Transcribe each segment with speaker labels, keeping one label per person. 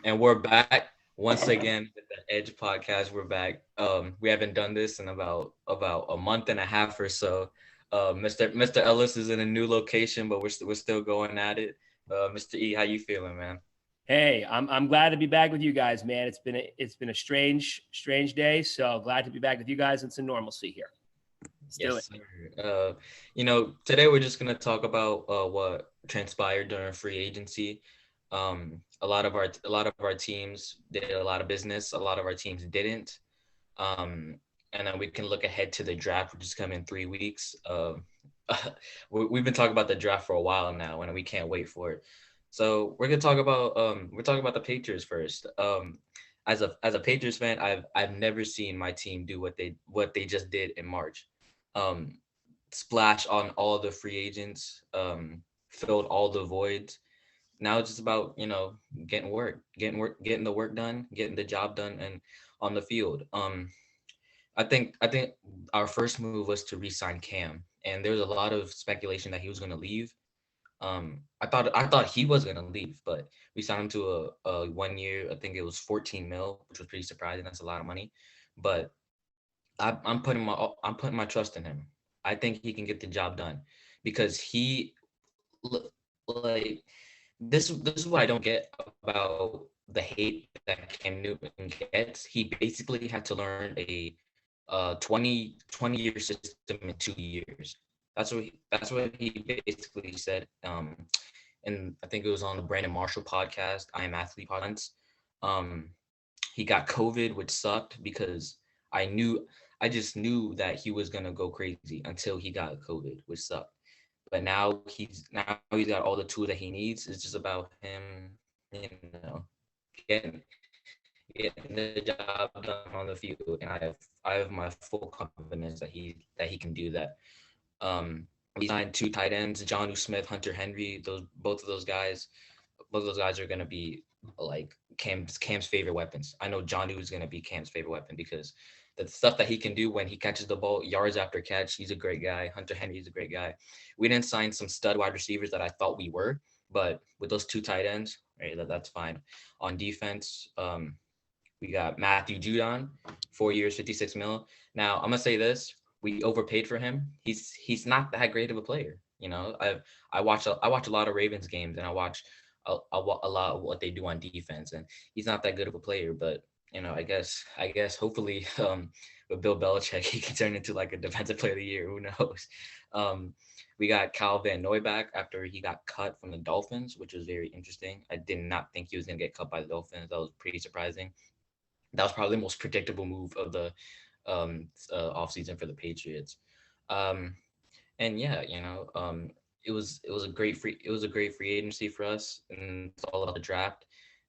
Speaker 1: And we're back once again with the Edge podcast. We're back. We haven't done this in about a month and a half or so. Mr. Ellis is in a new location, but we're still going at it. Mr. E, how you feeling, man?
Speaker 2: Hey, I'm glad to be back with you guys, man. It's been a strange day, so glad to be back with you guys and some normalcy here. Let's do it.
Speaker 1: Yes, sir. Today we're just gonna talk about what transpired during free agency. A lot of our teams did a lot of business. A lot of our teams didn't. Um, and then we can look ahead to the draft, which is coming in 3 weeks. We've been talking about the draft for a while now, and we can't wait for it. So we're talking about the Patriots first. As a Patriots fan, I've never seen my team do what they just did in March. Um, Splash on all the free agents, filled all the voids. Now it's just about getting the work done, getting the job done, and on the field. I think our first move was to re-sign Cam, and there was a lot of speculation that he was going to leave. I thought he was going to leave, but we signed him to a 1 year. I think it was 14 mil, which was pretty surprising. That's a lot of money, but I'm putting my trust in him. I think he can get the job done because like this is what I don't get about the hate that Cam Newton gets. He basically had to learn a 20 year system in 2 years. That's what he basically said. And I think it was on the Brandon Marshall podcast, I Am Athlete podcast. Um, he got COVID, which sucked because I knew I just knew that he was gonna go crazy until he got COVID, which sucked. But now he's got all the tools that he needs. It's just about him, getting getting the job done on the field, and I have my full confidence that he can do that. Um, we signed two tight ends, Johnu Smith, Hunter Henry. Both of those guys are gonna be like Cam's favorite weapons. I know Johnu is gonna be Cam's favorite weapon because the stuff that he can do when he catches the ball, yards after catch, he's a great guy. Hunter Henry is a great guy. We didn't sign some stud wide receivers that I thought we were, but with those two tight ends, right, that's fine. On defense, we got Matthew Judon, 4 years, 56 mil. Now I'm gonna say this: we overpaid for him. He's not that great of a player. I watch a lot of Ravens games, and I watch a lot of what they do on defense, and he's not that good of a player. But I guess hopefully with Bill Belichick he can turn into like a defensive player of the year. Who knows? Um, we got Kyle Van Noy back after he got cut from the Dolphins, which was very interesting. I did not think he was gonna get cut by the Dolphins. That was pretty surprising. That was probably the most predictable move of the offseason for the Patriots. Um, and yeah, it was a great free agency for us, and it's all about the draft.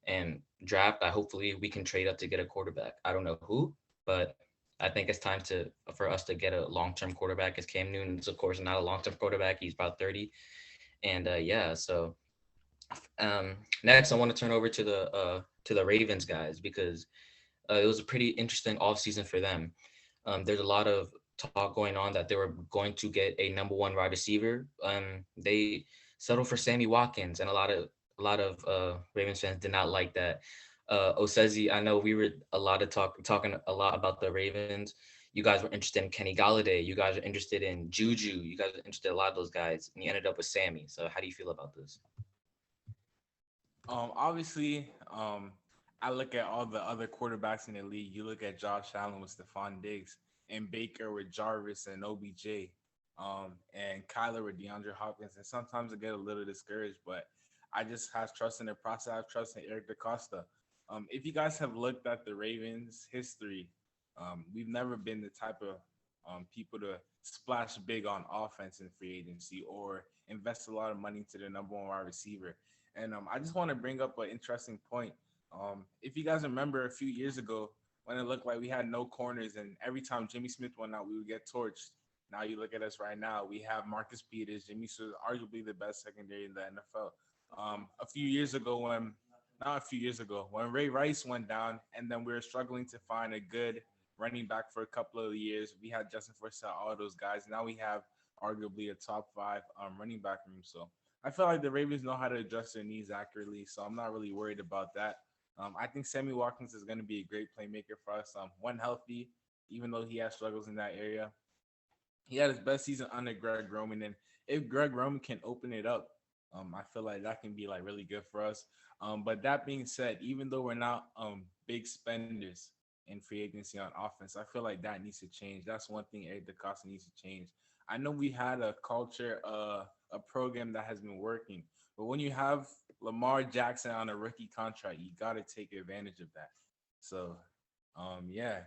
Speaker 1: And draft, I hopefully we can trade up to get a quarterback. I don't know who, but I think it's time for us to get a long term quarterback. Because Cam Newton's of course not a long term quarterback. He's about 30, and yeah. So next, I want to turn over to the Ravens guys because it was a pretty interesting offseason for them. There's a lot of talk going on that they were going to get a number one wide receiver. They settled for Sammy Watkins, and a lot of Ravens fans did not like that. Osezi, I know we were talking a lot about the Ravens. You guys were interested in Kenny Galladay. You guys are interested in Juju. You guys are interested in a lot of those guys, and you ended up with Sammy. So how do you feel about this?
Speaker 3: Obviously, I look at all the other quarterbacks in the league. You look at Josh Allen with Stephon Diggs and Baker with Jarvis and OBJ, and Kyler with DeAndre Hopkins. And sometimes I get a little discouraged, but I just have trust in the process. I have trust in Eric DaCosta. If you guys have looked at the Ravens' history, we've never been the type of people to splash big on offense in free agency or invest a lot of money into the number one wide receiver. And I just want to bring up an interesting point. If you guys remember a few years ago when it looked like we had no corners and every time Jimmy Smith went out, we would get torched. Now you look at us right now. We have Marcus Peters. Jimmy Smith, arguably the best secondary in the NFL. A few years ago not a few years ago, when Ray Rice went down and then we were struggling to find a good running back for a couple of years, we had Justin Forsett, all those guys. Now we have arguably a top five running back room. So I feel like the Ravens know how to adjust their needs accurately, so I'm not really worried about that. I think Sammy Watkins is going to be a great playmaker for us. When healthy, even though he has struggles in that area, he had his best season under Greg Roman. And if Greg Roman can open it up, I feel like that can be like really good for us. But that being said, even though we're not big spenders in free agency on offense, I feel like that needs to change. That's one thing Eric DeCosta needs to change. I know we had a culture, a program that has been working, but when you have Lamar Jackson on a rookie contract, you got to take advantage of that. So, yeah,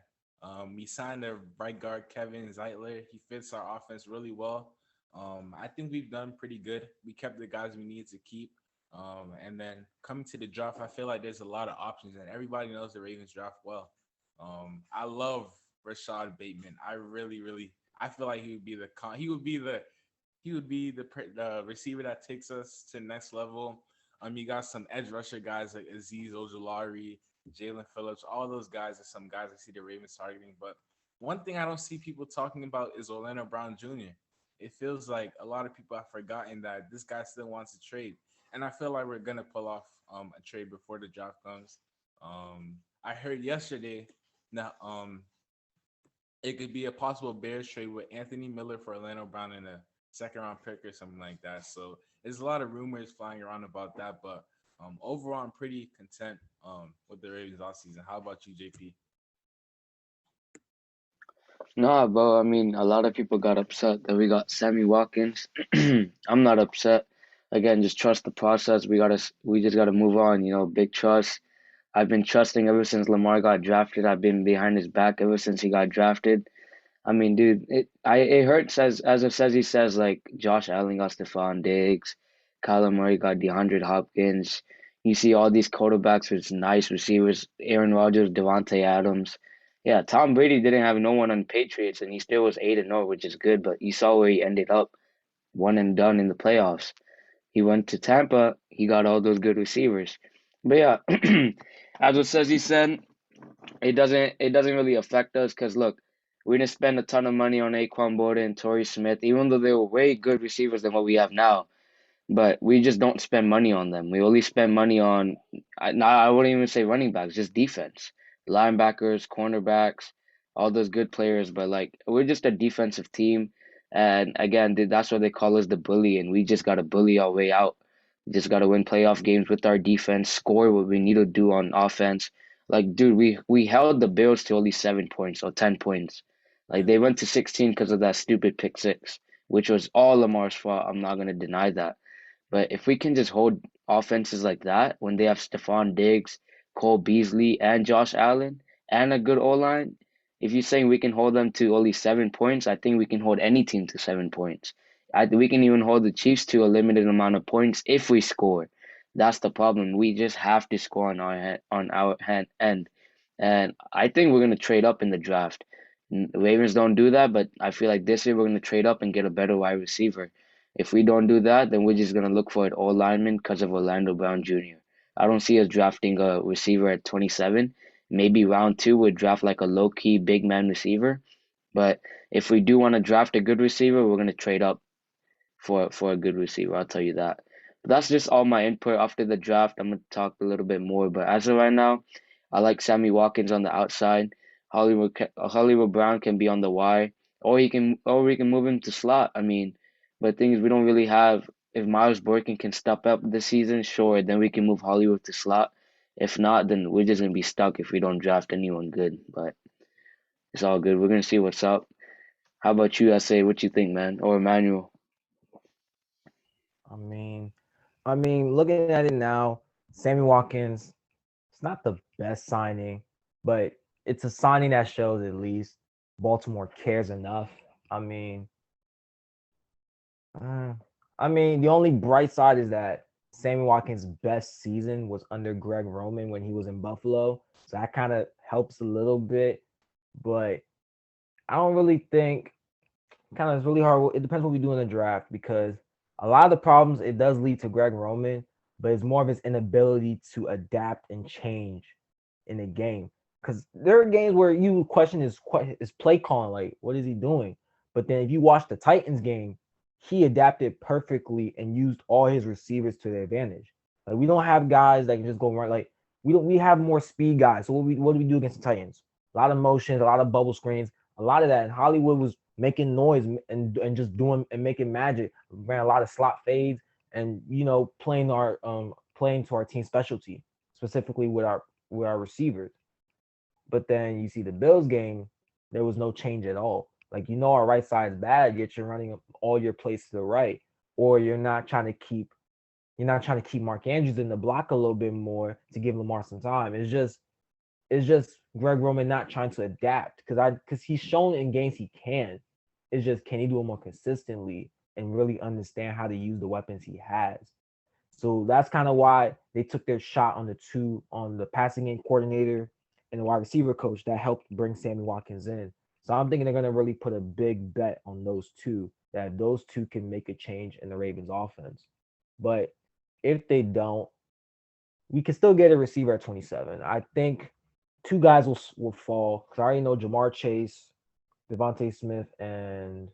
Speaker 3: we signed a right guard, Kevin Zeitler. He fits our offense really well. I think we've done pretty good. We kept the guys we need to keep. And then coming to the draft, I feel like there's a lot of options, and everybody knows the Ravens draft well. I love Rashad Bateman. I really, really, I feel like he would be the receiver that takes us to the next level. You got some edge rusher guys like Azeez Ojulari, Jalen Phillips. All those guys are some guys I see the Ravens targeting. But one thing I don't see people talking about is Orlando Brown Jr. It feels like a lot of people have forgotten that this guy still wants to trade, and I feel like we're gonna pull off a trade before the draft comes. I heard yesterday that it could be a possible Bears trade with Anthony Miller for Orlando Brown in a second round pick or something like that. So there's a lot of rumors flying around about that, but overall, I'm pretty content with the Ravens all season. How about you, JP?
Speaker 4: No, bro. I mean, a lot of people got upset that we got Sammy Watkins. I'm not upset. Again, just trust the process. We just gotta move on. Big trust. I've been trusting ever since Lamar got drafted. I've been behind his back ever since he got drafted. I mean, dude, it hurts as it says he says like Josh Allen got Stephon Diggs, Kyler Murray got DeAndre Hopkins. You see all these quarterbacks with nice receivers, Aaron Rodgers, Devontae Adams. Yeah, Tom Brady didn't have no one on Patriots and he still was 8-0, which is good, but you saw where he ended up, one and done in the playoffs. He went to Tampa, he got all those good receivers. But yeah, as it says he said, it doesn't really affect us because look, we didn't spend a ton of money on Aquan Boda and Torrey Smith, even though they were way good receivers than what we have now. But we just don't spend money on them. We only spend money on, I wouldn't even say running backs, just defense, linebackers, cornerbacks, all those good players. But like we're just a defensive team, and again, that's why they call us the bully, and we just gotta bully our way out. We just gotta win playoff games with our defense, score what we need to do on offense. Like, dude, we held the Bills to only 7 points or 10 points. Like they went to 16 because of that stupid pick six, which was all Lamar's fault. I'm not gonna deny that. But if we can just hold offenses like that when they have Stephon Diggs, Cole Beasley, and Josh Allen, and a good O line, if you're saying we can hold them to only 7 points, I think we can hold any team to 7 points. We can even hold the Chiefs to a limited amount of points if we score. That's the problem. We just have to score on our end, and I think we're gonna trade up in the draft. The Ravens don't do that, but I feel like this year we're gonna trade up and get a better wide receiver. If we don't do that, then we're just gonna look for an all lineman because of Orlando Brown Jr. I don't see us drafting a receiver at 27. Maybe round two we'd draft like a low key big man receiver. But if we do want to draft a good receiver, we're gonna trade up for a good receiver. I'll tell you that. But that's just all my input. After the draft, I'm gonna talk a little bit more. But as of right now, I like Sammy Watkins on the outside. Hollywood Brown can be on the Y, or we can move him to slot. I mean, but things we don't really have. If Miles Boykin can step up this season, sure, then we can move Hollywood to slot. If not, then we're just gonna be stuck if we don't draft anyone good. But it's all good. We're gonna see what's up. How about you, SA? What you think, man? Or Emmanuel?
Speaker 5: I mean, looking at it now, Sammy Watkins, it's not the best signing, but it's a signing that shows at least Baltimore cares enough. I mean, uh, the only bright side is that Sammy Watkins' best season was under Greg Roman when he was in Buffalo, so that kind of helps a little bit. But I don't really think. Kind of it's really hard. It depends what we do in the draft because a lot of the problems it does lead to Greg Roman, but it's more of his inability to adapt and change in the game. Because there are games where you question his play calling, like what is he doing? But then if you watch the Titans game, he adapted perfectly and used all his receivers to their advantage. Like we don't have guys that can just go right. Like we have more speed guys. So what do we do against the Titans? A lot of motions, a lot of bubble screens, a lot of that. And Hollywood was making noise and just doing and making magic. Ran a lot of slot fades and playing to our team specialty, specifically with our receivers. But then you see the Bills game, there was no change at all. Like our right side is bad, yet you're running all your plays to the right, or you're not trying to keep Mark Andrews in the block a little bit more to give Lamar some time. It's just Greg Roman not trying to adapt because he's shown in games he can. It's just can he do it more consistently and really understand how to use the weapons he has. So that's kind of why they took their shot on the passing game coordinator and the wide receiver coach that helped bring Sammy Watkins in. So I'm thinking they're gonna really put a big bet on those two, that those two can make a change in the Ravens offense. But if they don't, we can still get a receiver at 27. I think two guys will fall because I already know Jamar Chase, Devontae Smith, and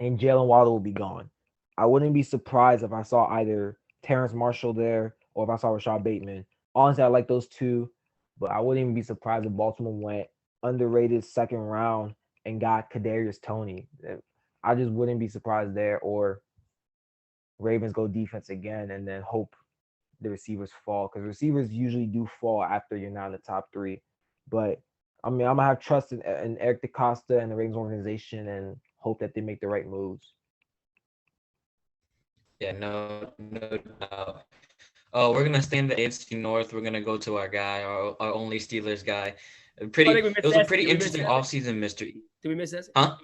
Speaker 5: Jalen Waddle will be gone. I wouldn't be surprised if I saw either Terrence Marshall there or if I saw Rashad Bateman. Honestly, I like those two, but I wouldn't even be surprised if Baltimore went underrated second round and got Kadarius Toney. I just wouldn't be surprised there, or Ravens go defense again and then hope the receivers fall, because receivers usually do fall after you're not in the top three. But I mean, I'm gonna have trust in Eric DeCosta and the Ravens organization and hope that they make the right moves.
Speaker 1: Yeah, no doubt. Oh, we're gonna stay in the AFC North. We're gonna go to our guy, our only Steelers guy. It was a pretty interesting offseason, Mister.
Speaker 2: Did we miss that?
Speaker 1: Huh?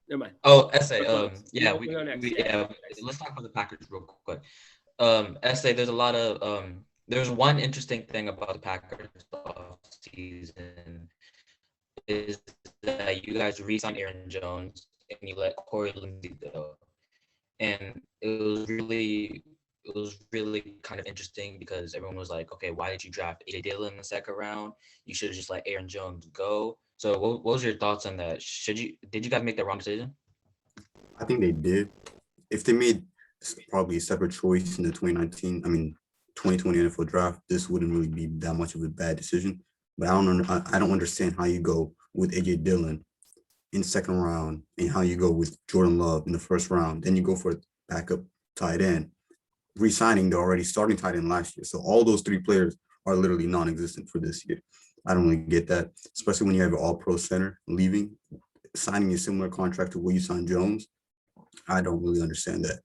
Speaker 2: Never mind.
Speaker 1: Oh, SA. Yeah,
Speaker 2: we'll go next.
Speaker 1: Let's talk about the Packers real quick. SA. There's a lot of There's one interesting thing about the Packers offseason is that you guys re-signed Aaron Jones and you let Corey Lindsey go, and it was really kind of interesting because everyone was like, okay, why did you draft AJ Dillon in the second round? You should have just let Aaron Jones go. So what was your thoughts on that? Did you guys make the wrong decision?
Speaker 6: I think they did. If they made probably a separate choice in the 2020 NFL draft, this wouldn't really be that much of a bad decision. But I don't understand how you go with AJ Dillon in the second round and how you go with Jordan Love in the first round. Then you go for a backup tight end, re-signing the already starting tight end last year. So all those three players are literally non-existent for this year. I don't really get that, especially when you have an all-pro center leaving, signing a similar contract to where you signed Jones. I don't really understand that.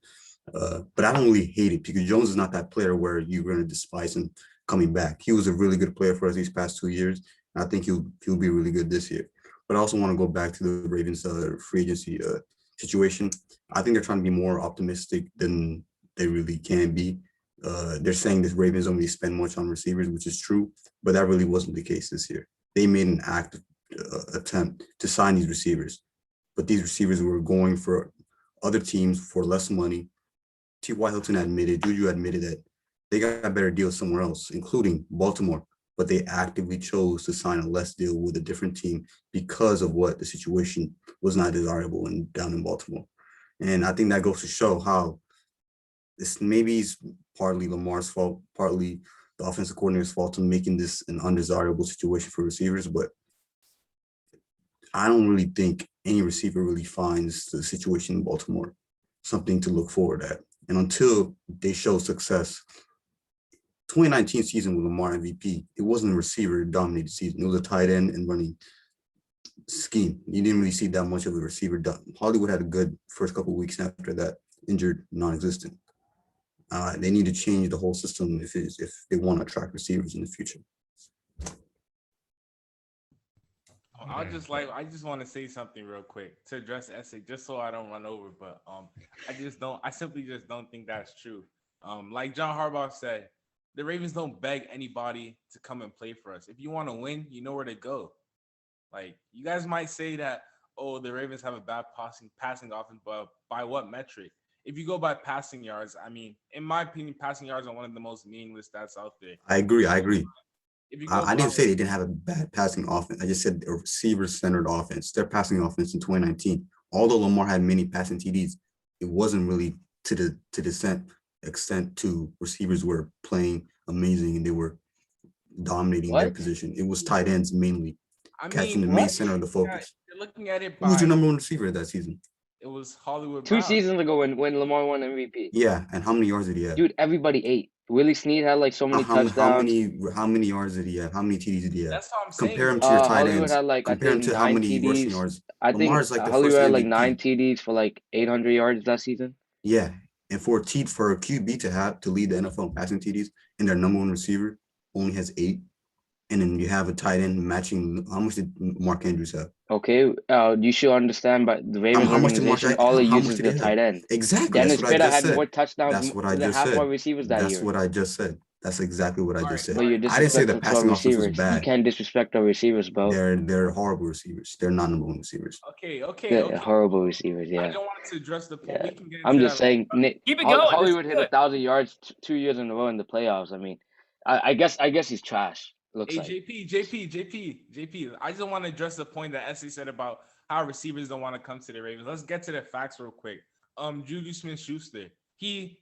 Speaker 6: But I don't really hate it because Jones is not that player where you're going to despise him coming back. He was a really good player for us these past 2 years. And I think he'll be really good this year. But I also want to go back to the Ravens free agency situation. I think they're trying to be more optimistic than they really can be. They're saying that Ravens don't really spend much on receivers, which is true, but that really wasn't the case this year. They made an active attempt to sign these receivers, but these receivers were going for other teams for less money. T.Y. Hilton Juju admitted that they got a better deal somewhere else, including Baltimore, but they actively chose to sign a less deal with a different team because of what the situation was not desirable down in Baltimore. And I think that goes to show how this maybe is partly Lamar's fault, partly the offensive coordinator's fault in making this an undesirable situation for receivers. But I don't really think any receiver really finds the situation in Baltimore something to look forward at. And until they show success, 2019 season with Lamar MVP, it wasn't a receiver-dominated season. It was a tight end and running scheme. You didn't really see that much of a receiver done. Hollywood had a good first couple of weeks after that, injured, non-existent. They need to change the whole system if they want to attract receivers in the future.
Speaker 3: I just want to say something real quick to address Essay, just so I don't run over. But I simply just don't think that's true. Like John Harbaugh said, the Ravens don't beg anybody to come and play for us. If you want to win, you know where to go. Like, you guys might say that, oh, the Ravens have a bad passing offense, but by what metric? If you go by passing yards, I mean, in my opinion, passing yards are one of the most meaningless stats out there.
Speaker 6: I agree. I didn't say they didn't have a bad passing offense. I just said a receiver-centered offense. Their passing offense in 2019, although Lamar had many passing TDs, it wasn't really to the extent extent to receivers were playing amazing and they were dominating their
Speaker 4: What?
Speaker 6: position. It was tight ends mainly
Speaker 3: I
Speaker 6: catching the
Speaker 3: mean,
Speaker 6: main
Speaker 4: What?
Speaker 6: center of the focus.
Speaker 3: you're looking at it
Speaker 6: Who was your
Speaker 3: by
Speaker 6: number one receiver that season?
Speaker 3: it was Hollywood
Speaker 4: 2
Speaker 3: Brown.
Speaker 4: seasons ago when Lamar won MVP.
Speaker 6: Yeah, and how many yards did he have?
Speaker 4: Dude, everybody ate. Willie Snead had like so many
Speaker 6: How
Speaker 4: touchdowns.
Speaker 6: many yards did he have? How many TDs did he have?
Speaker 3: That's what I'm saying.
Speaker 6: Compare him to your tight
Speaker 4: Hollywood
Speaker 6: ends.
Speaker 4: had like I
Speaker 6: Compare him
Speaker 4: think
Speaker 6: to how
Speaker 4: 9
Speaker 6: many rushing
Speaker 4: TDs.
Speaker 6: yards.
Speaker 4: I think
Speaker 6: Lamar's like the
Speaker 4: Hollywood
Speaker 6: first
Speaker 4: had like
Speaker 6: MVP.
Speaker 4: 9 TDs for like 800 yards that season.
Speaker 6: Yeah, and for a QB to lead the NFL in passing TDs, and their number one receiver only has 8, and then you have a tight end matching. How much did Mark Andrews have?
Speaker 4: Okay, you should understand, but the Ravens
Speaker 6: How much did
Speaker 4: organization,
Speaker 6: Mark-
Speaker 4: all it
Speaker 6: how much
Speaker 4: uses
Speaker 6: did
Speaker 4: the
Speaker 6: he have?
Speaker 4: tight end.
Speaker 6: Exactly.
Speaker 4: Dennis
Speaker 6: That's what I
Speaker 4: Pitta
Speaker 6: just
Speaker 4: had
Speaker 6: said.
Speaker 4: more touchdowns
Speaker 6: That's what I
Speaker 4: than
Speaker 6: just
Speaker 4: half
Speaker 6: said.
Speaker 4: more receivers that
Speaker 6: That's
Speaker 4: year.
Speaker 6: what I just said. That's exactly what I just said.
Speaker 4: But you're
Speaker 6: I didn't say the
Speaker 4: disrespectful to our
Speaker 6: passing offense was
Speaker 4: receivers. You
Speaker 6: bad.
Speaker 4: can't disrespect our receivers, bro.
Speaker 6: They're horrible receivers. They're not number one receivers.
Speaker 3: Okay.
Speaker 4: They're horrible receivers,
Speaker 3: I
Speaker 4: yeah.
Speaker 3: just wanted to address the point.
Speaker 4: Yeah.
Speaker 3: We can get into
Speaker 4: I'm just
Speaker 3: that.
Speaker 4: saying,
Speaker 2: Keep it going.
Speaker 4: Hollywood
Speaker 2: This
Speaker 4: hit
Speaker 2: is good.
Speaker 4: 1,000 yards 2 years in a row in the playoffs. I mean, I guess he's trash. Looks
Speaker 3: Hey,
Speaker 4: like.
Speaker 3: JP. I just want to address the point that Essie said about how receivers don't want to come to the Ravens. Let's get to the facts real quick. Juju Smith-Schuster, he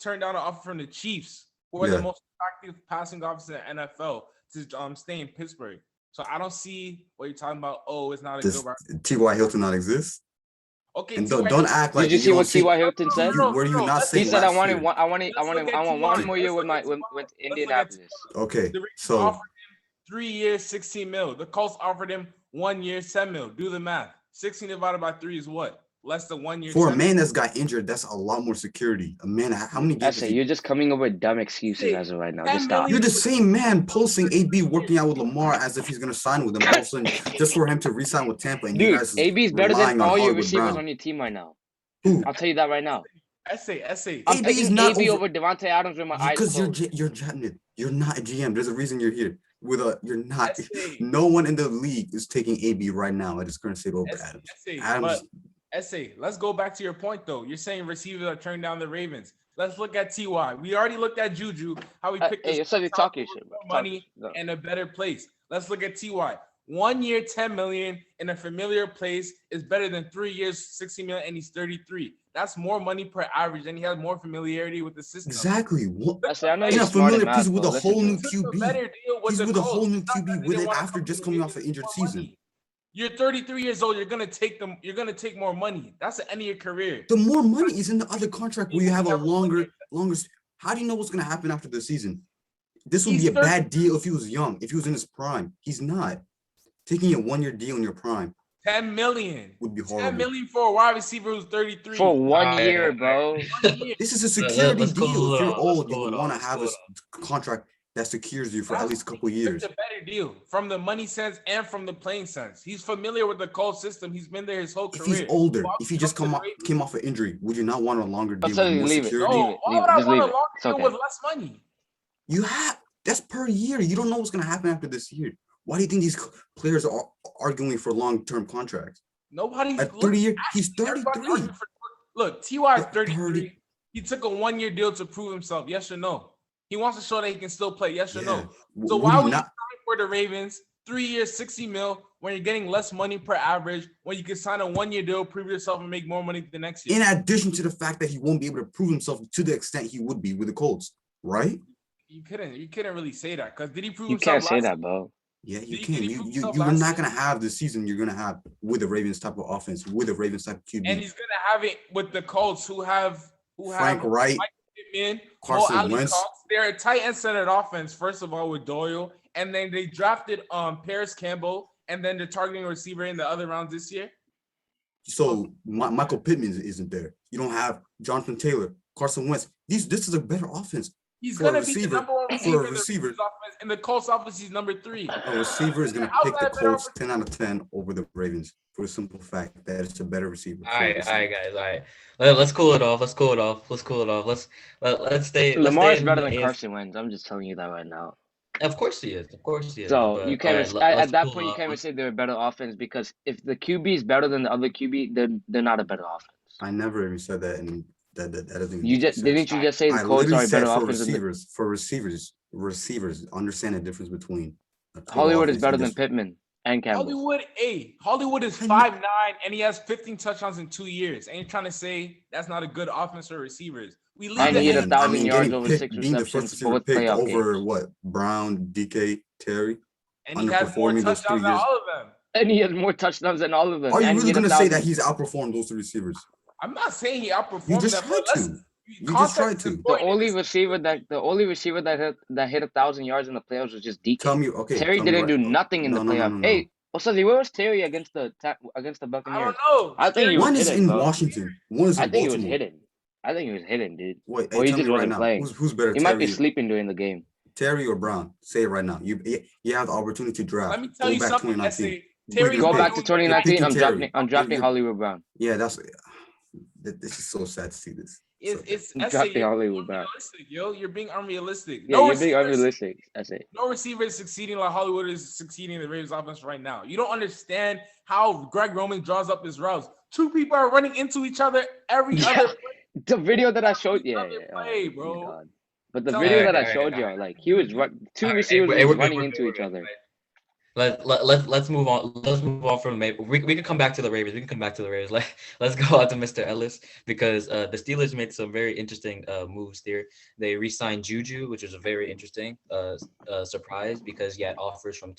Speaker 3: turned down an offer from the Chiefs, who are the most attractive passing offense in the NFL, to stay in Pittsburgh. So I don't see what you're talking about. Oh, it's not a
Speaker 6: Does
Speaker 3: good.
Speaker 6: T.Y. Hilton not exist?
Speaker 3: Okay,
Speaker 6: And
Speaker 3: T.Y.
Speaker 6: don't act like
Speaker 4: Did you see what T.Y. Hilton said?
Speaker 6: Were you not
Speaker 4: He
Speaker 6: saying
Speaker 4: said, "I
Speaker 6: last
Speaker 4: want
Speaker 6: year?
Speaker 4: one more year with Indianapolis."
Speaker 6: Okay,
Speaker 3: The Ravens
Speaker 6: so
Speaker 3: offered him 3 years, 16 mil. The Colts offered him 1 year, 10 mil. Do the math. 16 divided by 3 is what? Less than 1 year.
Speaker 6: for a
Speaker 3: 10
Speaker 6: man
Speaker 3: mil.
Speaker 6: that's got injured, that's a lot more security. A man, how many
Speaker 4: I
Speaker 6: games?
Speaker 4: say you're just coming up with dumb excuses as of right now. Just stop.
Speaker 6: You're the same man posting AB working out with Lamar as if he's gonna sign with him, all of a sudden, just for him to re-sign with Tampa. And you
Speaker 4: Dude,
Speaker 6: guys
Speaker 4: AB's better
Speaker 6: relying
Speaker 4: than
Speaker 6: on
Speaker 4: all your
Speaker 6: Hollywood
Speaker 4: receivers
Speaker 6: Brown.
Speaker 4: on your team right now.
Speaker 6: Who?
Speaker 4: I'll tell you that right now.
Speaker 3: Essay.
Speaker 4: I'm
Speaker 6: AB is
Speaker 4: taking
Speaker 6: not
Speaker 4: AB
Speaker 6: over-
Speaker 4: over Devontae Adams with my eyes
Speaker 6: Because
Speaker 4: closed.
Speaker 6: you're not a GM. There's a reason you're here. You're not.
Speaker 3: Essay.
Speaker 6: No one in the league is taking AB right now at his current state over Adams. Adams.
Speaker 3: Essay. Let's go back to your point though. You're saying receivers are turning down the Ravens. Let's look at Ty. We already looked at Juju, how he picked
Speaker 4: Hey, you said you talk your shit, bro.
Speaker 3: more money and a better place. Let's look at Ty. 1 year, 10 million in a familiar place is better than 3 years, 60 million, and he's 33. That's more money per average, and he has more familiarity with the system.
Speaker 6: Exactly. What?
Speaker 4: I know
Speaker 6: In
Speaker 4: you're
Speaker 6: a
Speaker 4: smart
Speaker 6: familiar
Speaker 4: in math,
Speaker 6: piece with
Speaker 4: bro.
Speaker 6: a
Speaker 4: Listen
Speaker 6: whole
Speaker 4: to
Speaker 6: new
Speaker 4: it.
Speaker 6: QB. He's with a whole new QB with it after just coming off an injured season.
Speaker 3: You're 33 years old. You're gonna take them. You're gonna take more money. That's the end of your career.
Speaker 6: The more money is in the other contract where you have a longer. How do you know what's gonna happen after the season? This would be a bad deal if he was young, if he was in his prime. He's not. Taking a 1 year deal in your prime
Speaker 3: 10 million
Speaker 6: would be horrible.
Speaker 3: 10 million for a wide receiver who's 33
Speaker 4: For 1 year, bro.
Speaker 6: This is a security
Speaker 1: Let's
Speaker 6: deal. If you're old, you
Speaker 1: cool it
Speaker 6: want to
Speaker 1: off,
Speaker 6: have
Speaker 1: let's
Speaker 6: a contract that secures you for at least a couple of years.
Speaker 3: It's a better deal from the money sense and from the playing sense. He's familiar with the Colts system. He's been there his whole
Speaker 6: If
Speaker 3: career.
Speaker 6: he's older, if he just came off an injury, would you not want a longer deal
Speaker 4: tell
Speaker 6: with
Speaker 4: you,
Speaker 6: more
Speaker 4: leave it.
Speaker 6: security?
Speaker 3: No, why would I
Speaker 4: Just
Speaker 3: want a
Speaker 4: leave it.
Speaker 3: longer
Speaker 4: It's
Speaker 3: deal
Speaker 4: okay.
Speaker 3: with less money?
Speaker 6: You have that's per year. You don't know what's gonna happen after this year. Why do you think these players are arguing for long-term contracts?
Speaker 3: Nobody's
Speaker 6: At 30 years, he's
Speaker 3: everybody's
Speaker 6: 33.
Speaker 3: arguing look, Ty is
Speaker 6: 30.
Speaker 3: 33. He took a 1 year deal to prove himself. Yes or no? He wants to show that he can still play. Yes or no? So
Speaker 6: Would
Speaker 3: why
Speaker 6: he
Speaker 3: would you
Speaker 6: not?
Speaker 3: sign for the Ravens 3 years, 60 mil when you're getting less money per average when you can sign a 1 year deal, prove yourself, and make more money the next year?
Speaker 6: In addition to the fact that he won't be able to prove himself to the extent he would be with the Colts, right?
Speaker 3: You couldn't really say that because did he prove
Speaker 4: You
Speaker 3: himself?
Speaker 4: can't say
Speaker 3: last
Speaker 4: that, bro.
Speaker 6: Yeah, you
Speaker 3: Did
Speaker 6: can.
Speaker 3: he
Speaker 6: You
Speaker 3: prove
Speaker 6: you
Speaker 3: himself
Speaker 6: you're
Speaker 3: last
Speaker 6: not
Speaker 3: year?
Speaker 6: gonna have the season you're gonna have with the Ravens type of offense, with the Ravens type of QB.
Speaker 3: And he's gonna have it with the Colts who have
Speaker 6: Frank Wright,
Speaker 3: Mike Pittman,
Speaker 6: Carson
Speaker 3: Ali
Speaker 6: Wentz.
Speaker 3: Cox. They're a tight end centered offense, first of all, with Doyle, and then they drafted Paris Campbell, and then they're targeting a receiver in the other rounds this year.
Speaker 6: So Michael Pittman isn't there. You don't have Jonathan Taylor, Carson Wentz. This is a better offense.
Speaker 3: He's
Speaker 6: For a
Speaker 3: gonna be the
Speaker 6: receiver-
Speaker 3: number one
Speaker 6: for a
Speaker 3: receiver in the
Speaker 6: receiver.
Speaker 3: Ravens offense. In the Colts offense, he's number 3.
Speaker 6: A receiver is gonna
Speaker 3: How's
Speaker 6: pick the
Speaker 3: that a better
Speaker 6: Colts 10 out of 10 over the Ravens for the simple fact that it's a better receiver.
Speaker 1: All right, guys. All right. Let's cool it off. Let's stay.
Speaker 4: Lamar is
Speaker 1: in
Speaker 4: better
Speaker 1: the
Speaker 4: than
Speaker 1: AFC.
Speaker 4: Carson Wentz. I'm just telling you that right now.
Speaker 1: Of course he is.
Speaker 4: So
Speaker 1: but,
Speaker 4: you can't
Speaker 1: all
Speaker 4: even,
Speaker 1: right,
Speaker 4: at
Speaker 1: let's
Speaker 4: that
Speaker 1: cool
Speaker 4: point you
Speaker 1: off.
Speaker 4: can't even say they're a better offense because if the QB is better than the other QB, they're not a better offense.
Speaker 6: I never even said that, and that doesn't.
Speaker 4: You just didn't you just say the
Speaker 6: I
Speaker 4: Colts
Speaker 6: literally
Speaker 4: are a
Speaker 6: said
Speaker 4: better
Speaker 6: for
Speaker 4: offense than the,
Speaker 6: receivers, understand the difference between a total
Speaker 4: Hollywood is
Speaker 6: offense
Speaker 4: better
Speaker 6: and
Speaker 4: than
Speaker 6: just-
Speaker 4: Pittman and Campbell.
Speaker 3: Hollywood is 5'9" and he has 15 touchdowns in 2 years. And you're trying to say that's not a good offense for receivers. We lead
Speaker 4: And
Speaker 3: the
Speaker 4: he had
Speaker 3: NFL.
Speaker 4: 1,000 yards
Speaker 6: getting
Speaker 4: over
Speaker 6: picked,
Speaker 4: 6
Speaker 6: being the first
Speaker 4: receptions,
Speaker 6: receiver
Speaker 4: both
Speaker 6: picked
Speaker 4: playoff
Speaker 6: over
Speaker 4: games.
Speaker 6: what Brown, DK, Terry,
Speaker 3: And he has more
Speaker 6: underperforming those 3
Speaker 3: touchdowns than
Speaker 6: years.
Speaker 3: all of them.
Speaker 4: And he has more touchdowns than all of them.
Speaker 6: Are you
Speaker 4: And
Speaker 6: really
Speaker 4: he had
Speaker 6: gonna say
Speaker 4: 1,000.
Speaker 6: that he's outperformed those 3 receivers?
Speaker 3: I'm not saying he
Speaker 6: You
Speaker 3: outperformed
Speaker 6: just
Speaker 3: them,
Speaker 6: tried
Speaker 3: but
Speaker 6: to. You just
Speaker 3: context
Speaker 6: tried
Speaker 3: is
Speaker 6: to.
Speaker 4: The
Speaker 3: important in
Speaker 4: only
Speaker 3: this
Speaker 4: receiver
Speaker 3: situation.
Speaker 4: that hit 1,000 yards in the playoffs was just DK.
Speaker 6: Tell me, okay.
Speaker 4: Terry
Speaker 6: Tell me
Speaker 4: didn't
Speaker 6: right.
Speaker 4: do nothing in the playoff.
Speaker 6: No.
Speaker 4: Hey, Osazi, where was Terry against the
Speaker 3: I
Speaker 4: Buccaneers?
Speaker 3: don't know.
Speaker 4: I think he was
Speaker 6: One is
Speaker 4: hidden,
Speaker 6: in
Speaker 4: bro.
Speaker 6: Washington. One is
Speaker 4: I
Speaker 6: in
Speaker 4: think he was
Speaker 6: Baltimore.
Speaker 4: hidden. I think he was hidden, dude.
Speaker 6: Wait,
Speaker 4: Or
Speaker 6: hey,
Speaker 4: he
Speaker 6: tell me
Speaker 4: just
Speaker 6: right
Speaker 4: wasn't
Speaker 6: now.
Speaker 4: playing.
Speaker 6: Who's better,
Speaker 4: He might be
Speaker 6: Terry?
Speaker 4: sleeping during the game.
Speaker 6: Terry or Brown? Say it right now. You have the opportunity to draft.
Speaker 3: Let me tell
Speaker 6: Go
Speaker 3: you
Speaker 6: back
Speaker 3: something,
Speaker 6: 2019.
Speaker 3: Essay. Terry's
Speaker 4: Go
Speaker 3: not
Speaker 4: back to
Speaker 3: doing
Speaker 6: You're
Speaker 4: 2019.
Speaker 6: picking
Speaker 4: I'm
Speaker 6: Terry.
Speaker 4: drafting Hollywood Brown.
Speaker 6: Yeah, this is so sad to see this.
Speaker 3: It's
Speaker 4: I'm
Speaker 3: Essay.
Speaker 4: drafting
Speaker 3: You're
Speaker 4: Hollywood Brown.
Speaker 3: unrealistic, yo. You're being unrealistic.
Speaker 4: Yeah, you're being unrealistic. That's it.
Speaker 3: No receiver is succeeding like Hollywood is succeeding in the Ravens offense right now. You don't understand how Greg Roman draws up his routes. 2 people are running into each other every
Speaker 4: Yeah.
Speaker 3: other
Speaker 4: The video that I showed,
Speaker 3: play,
Speaker 4: oh
Speaker 3: bro.
Speaker 4: my God. But the
Speaker 3: Tell
Speaker 4: video
Speaker 3: me.
Speaker 4: that I
Speaker 1: Alright,
Speaker 4: showed you,
Speaker 1: alright.
Speaker 4: like he was two
Speaker 1: All right,
Speaker 4: receivers
Speaker 1: hey,
Speaker 4: was
Speaker 1: we're good,
Speaker 4: running
Speaker 1: we're
Speaker 4: into
Speaker 1: good, we're
Speaker 4: each
Speaker 1: good.
Speaker 4: other.
Speaker 1: Let's move on. Let's move on from maybe we can come back to the Ravens. We can come back to the Ravens. Let's go out to Mr. Ellis because the Steelers made some very interesting moves there. They re-signed Juju, which is a very interesting surprise because he had offers from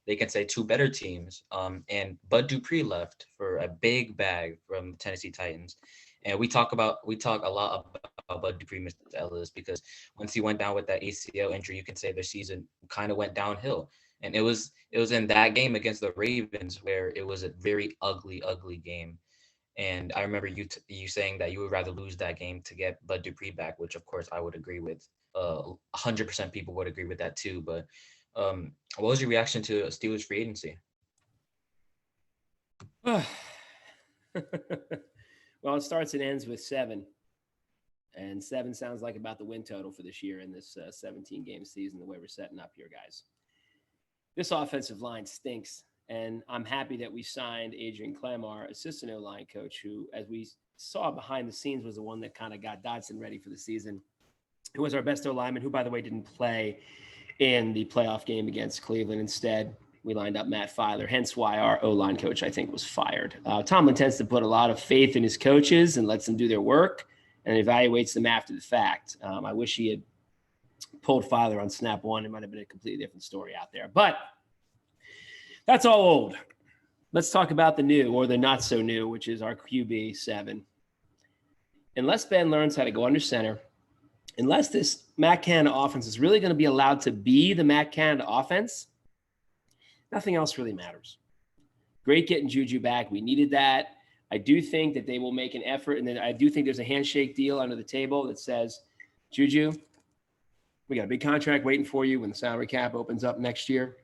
Speaker 1: they can say 2 better teams. And Bud Dupree left for a big bag from the Tennessee Titans. And we talk a lot about Bud Dupree, Mr. Ellis, because once he went down with that ACL injury, you can say the season kind of went downhill. And it was in that game against the Ravens where it was a very ugly game. And I remember you saying that you would rather lose that game to get Bud Dupree back, which of course I would agree with. 100% people would agree with that too. But what was your reaction to Steelers free agency?
Speaker 2: Well, it starts and ends with 7. And 7 sounds like about the win total for this year in this 17-game season, the way we're setting up here, guys. This offensive line stinks. And I'm happy that we signed Adrian Clem, our assistant O-line coach, who, as we saw behind the scenes, was the one that kind of got Dodson ready for the season, who was our best O-lineman, who, by the way, didn't play in the playoff game against Cleveland. Instead, we lined up Matt Filer, hence why our O-line coach, I think, was fired. Tomlin tends to put a lot of faith in his coaches and lets them do their work and evaluates them after the fact. I wish he had pulled Filer on snap 1. It might have been a completely different story out there. But that's all old. Let's talk about the new or the not so new, which is our QB 7. Unless Ben learns how to go under center, unless this Matt Canada offense is really going to be allowed to be the Matt Canada offense, nothing else really matters. Great getting Juju back. We needed that. I do think that they will make an effort, and then I do think there's a handshake deal under the table that says, Juju, we got a big contract waiting for you when the salary cap opens up next year.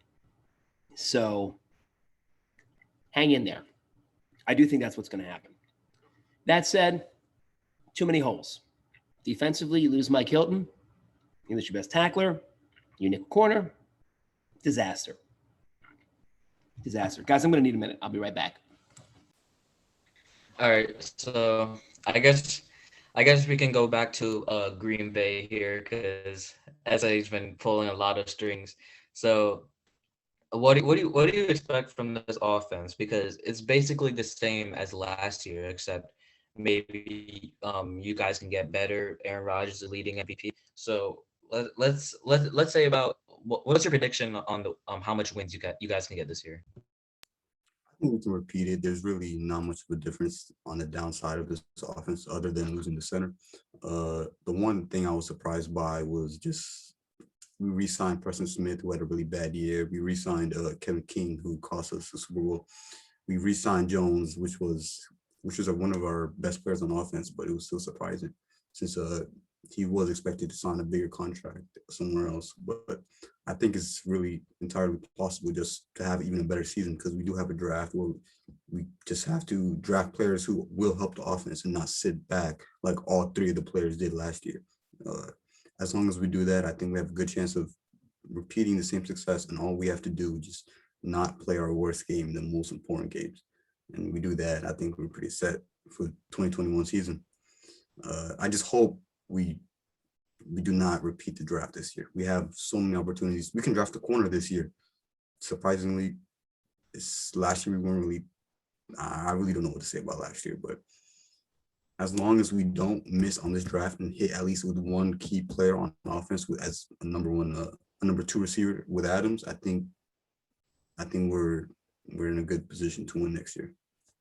Speaker 2: So hang in there. I do think that's what's going to happen. That said, too many holes. Defensively, you lose Mike Hilton. You lose your best tackler. You nickel corner. Disaster. Guys, I'm going to need a minute. I'll be right back.
Speaker 1: All right, so I guess we can go back to Green Bay here because SA's been pulling a lot of strings. So what do you expect from this offense? Because it's basically the same as last year, except maybe you guys can get better. Aaron Rodgers is leading MVP. So let's say about what's your prediction on the how much wins you guys can get this year?
Speaker 6: I think we can repeat it. There's really not much of a difference on the downside of this offense other than losing the center. The one thing I was surprised by was just we re-signed Preston Smith, who had a really bad year. We re-signed Kevin King, who cost us the Super Bowl. We re-signed Jones, which was one of our best players on offense, but it was still surprising since he was expected to sign a bigger contract somewhere else. But I think it's really entirely possible just to have even a better season because we do have a draft where we just have to draft players who will help the offense and not sit back like all 3 of the players did last year. As long as we do that, I think we have a good chance of repeating the same success, and all we have to do is just not play our worst game in the most important games. And we do that, I think we're pretty set for 2021 season. I just hope we do not repeat the draft this year. We have so many opportunities. We can draft a corner this year. Surprisingly, last year we weren't really. I really don't know what to say about last year, but as long as we don't miss on this draft and hit at least with one key player on offense as a number two receiver with Adams, I think we're in a good position to win next year.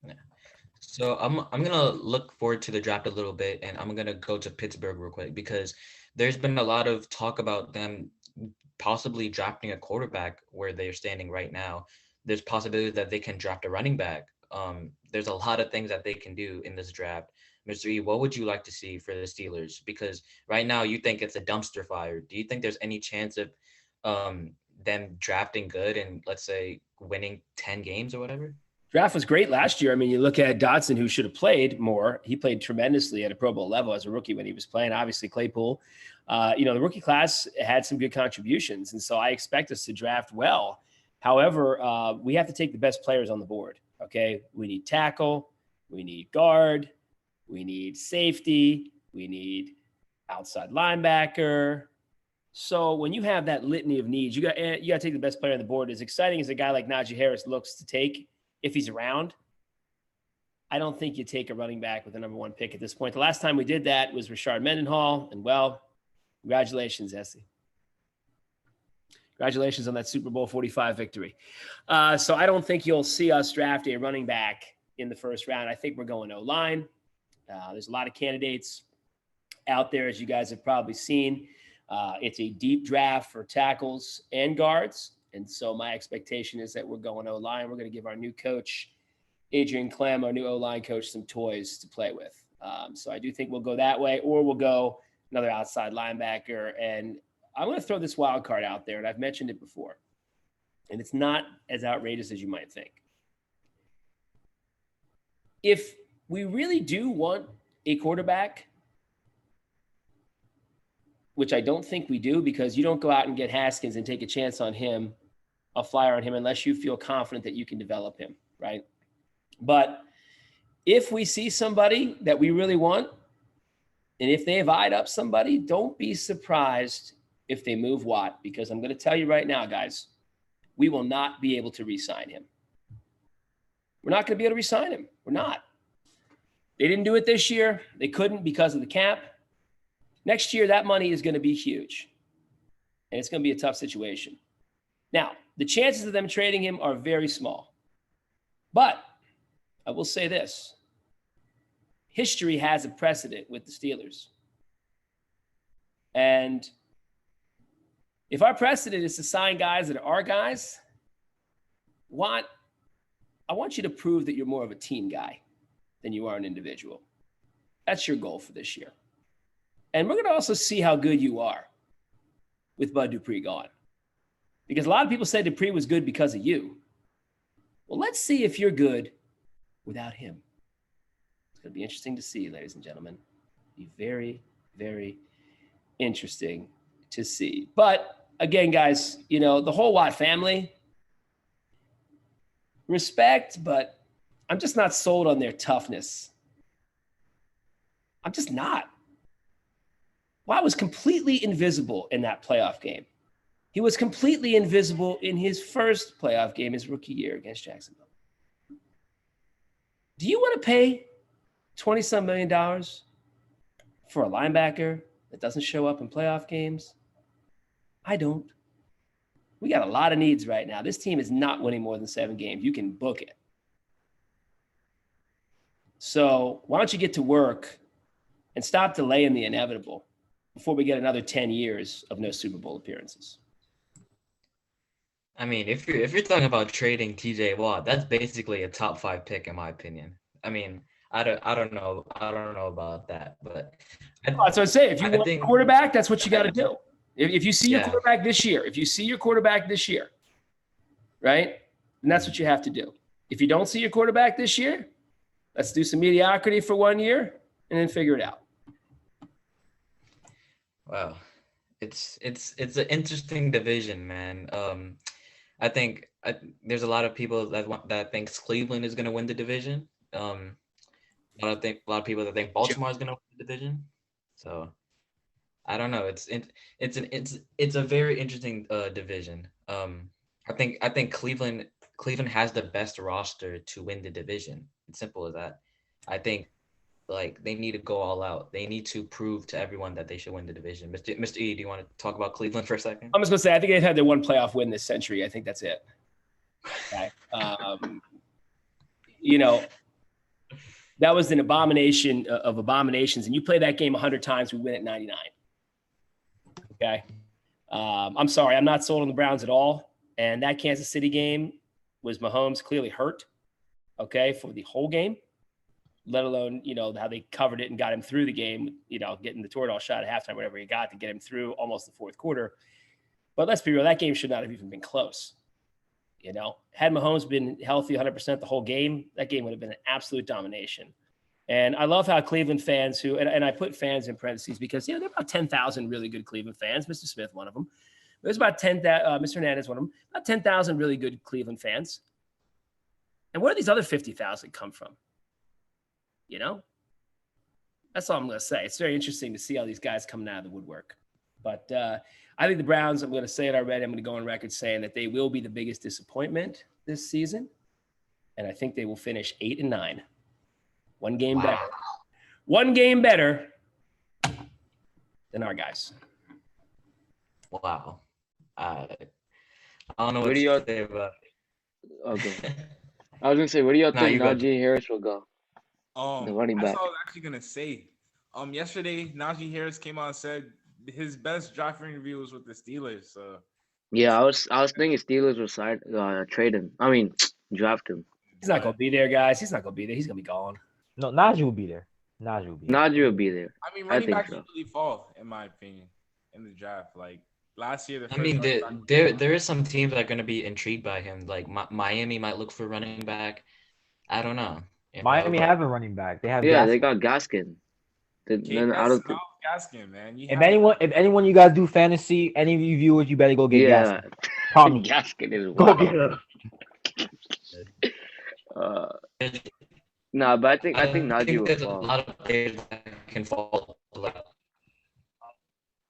Speaker 1: Yeah. So I'm gonna look forward to the draft a little bit, and I'm gonna go to Pittsburgh real quick because there's been a lot of talk about them possibly drafting a quarterback where they're standing right now. There's possibility that they can draft a running back. There's a lot of things that they can do in this draft. Mr. E, what would you like to see for the Steelers? Because right now you think it's a dumpster fire. Do you think there's any chance of them drafting good and let's say winning 10 games or whatever?
Speaker 2: Draft was great last year. I mean, you look at Dotson, who should have played more. He played tremendously at a Pro Bowl level as a rookie when he was playing. Obviously, Claypool. The rookie class had some good contributions, and so I expect us to draft well. However, we have to take the best players on the board. Okay, we need tackle, we need guard, we need safety, we need outside linebacker. So when you have that litany of needs, you got to take the best player on the board. As exciting as a guy like Najee Harris looks to take, if he's around, I don't think you take a running back with the number one pick at this point. The last time we did that was Rashard Mendenhall, and well, congratulations, Essie. Congratulations on that Super Bowl 45 victory. So I don't think you'll see us draft a running back in the first round. I think we're going O-line. There's a lot of candidates out there, as you guys have probably seen. It's a deep draft for tackles and guards. And so my expectation is that we're going O-line. We're going to give our new coach, Adrian Clem, our new O-line coach, some toys to play with. So I do think we'll go that way, or we'll go another outside linebacker. And I'm going to throw this wild card out there, and I've mentioned it before. And it's not as outrageous as you might think. If we really do want a quarterback, which I don't think we do, because you don't go out and get Haskins and take a chance on him, a flyer on him, unless you feel confident that you can develop him, right? But if we see somebody that we really want, and if they have eyed up somebody, don't be surprised if they move Watt, because I'm going to tell you right now, guys, we will not be able to re-sign him. We're not going to be able to re-sign him. We're not. They didn't do it this year. They couldn't because of the cap. Next year, that money is going to be huge, and it's going to be a tough situation. Now, the chances of them trading him are very small. But I will say this. History has a precedent with the Steelers. And if our precedent is to sign guys that are our guys, I want you to prove that you're more of a team guy than you are an individual. That's your goal for this year. And we're going to also see how good you are with Bud Dupree gone. Because a lot of people say Dupree was good because of you. Well, let's see if you're good without him. It's going to be interesting to see, ladies and gentlemen. Be very, very interesting to see. But again, guys, the whole Watt family, respect, but I'm just not sold on their toughness. I'm just not. Watt was completely invisible in that playoff game. He was completely invisible in his first playoff game, his rookie year against Jacksonville. Do you want to pay $20-some million for a linebacker that doesn't show up in playoff games? I don't. We got a lot of needs right now. This team is not winning more than 7 games. You can book it. So why don't you get to work and stop delaying the inevitable before we get another 10 years of no Super Bowl appearances?
Speaker 1: I mean, if you're talking about trading TJ Watt, that's basically a top 5 pick in my opinion. I mean, I don't know about that, but
Speaker 2: that's what I say. If you want a quarterback, that's what you got to do. If you see your quarterback this year, right? And that's what you have to do. If you don't see your quarterback this year, let's do some mediocrity for 1 year and then figure it out.
Speaker 1: Wow, it's an interesting division, man. I think there's a lot of people that thinks Cleveland is going to win the division. A lot of people that think Baltimore is going to win the division. So I don't know. It's a very interesting division. I think Cleveland has the best roster to win the division. It's simple as that. I think like they need to go all out. They need to prove to everyone that they should win the division. Mr. E, do you want to talk about Cleveland for a second?
Speaker 2: I'm just gonna say I think they've had their one playoff win this century. I think that's it. Okay. That was an abomination of abominations, and you play that game 100 times, we win at 99. Okay. I'm sorry, I'm not sold on the Browns at all. And that Kansas City game was Mahomes clearly hurt, okay, for the whole game, let alone, how they covered it and got him through the game, getting the Toradol shot at halftime, whatever he got to get him through almost the fourth quarter. But let's be real, that game should not have even been close. Had Mahomes been healthy 100% the whole game, that game would have been an absolute domination. And I love how Cleveland fans and I put fans in parentheses because, there are about 10,000 really good Cleveland fans. Mr. Smith, one of them. There's about 10,000, Mr. Hernandez, one of them, about 10,000 really good Cleveland fans. And where do these other 50,000 come from? That's all I'm going to say. It's very interesting to see all these guys coming out of the woodwork. But I think the Browns, I'm going to say it already, I'm going to go on record saying that they will be the biggest disappointment this season. And I think they will finish 8-9. One game better. One game better than our guys.
Speaker 1: Wow. I don't know
Speaker 4: Where
Speaker 1: what
Speaker 4: do
Speaker 1: to
Speaker 4: y'all-
Speaker 1: say about
Speaker 4: Okay. I was gonna say, where do y'all
Speaker 1: Nah,
Speaker 4: think
Speaker 1: you go.
Speaker 4: Najee Harris will go? The running
Speaker 3: That's
Speaker 4: back.
Speaker 3: what I was actually gonna say. Yesterday Najee Harris came out and said his best draft interview was with the Steelers. So
Speaker 4: Yeah, I was thinking Steelers will trade him. I mean, draft him.
Speaker 2: He's not going to be there, guys. He's not going to be there. He's going to be gone.
Speaker 5: No, Najee will be there. Najee will be there.
Speaker 4: Najee will be there.
Speaker 3: I mean,
Speaker 4: I
Speaker 3: running
Speaker 4: think
Speaker 3: backs
Speaker 4: so.
Speaker 3: usually fall, in my opinion, in the draft. Like last year, the
Speaker 1: I
Speaker 3: first
Speaker 1: mean,
Speaker 3: running back-
Speaker 1: there is some teams that are going to be intrigued by him. Like Miami might look for running back. I don't know.
Speaker 5: Miami
Speaker 1: but-
Speaker 5: have a running back. They have
Speaker 4: Yeah,
Speaker 5: Gaskin.
Speaker 4: they got Gaskin. Then I don't think.
Speaker 3: Gaskin, man. You
Speaker 5: If
Speaker 3: have-
Speaker 5: anyone you guys do fantasy, any of you viewers, you better go get
Speaker 4: Yeah,
Speaker 5: Gaskin. Promise.
Speaker 4: Gaskin is
Speaker 5: Go get
Speaker 4: wild.
Speaker 5: him.
Speaker 4: Nah, but I think Najee will
Speaker 1: there's a
Speaker 4: fall.
Speaker 1: lot of players that can fall.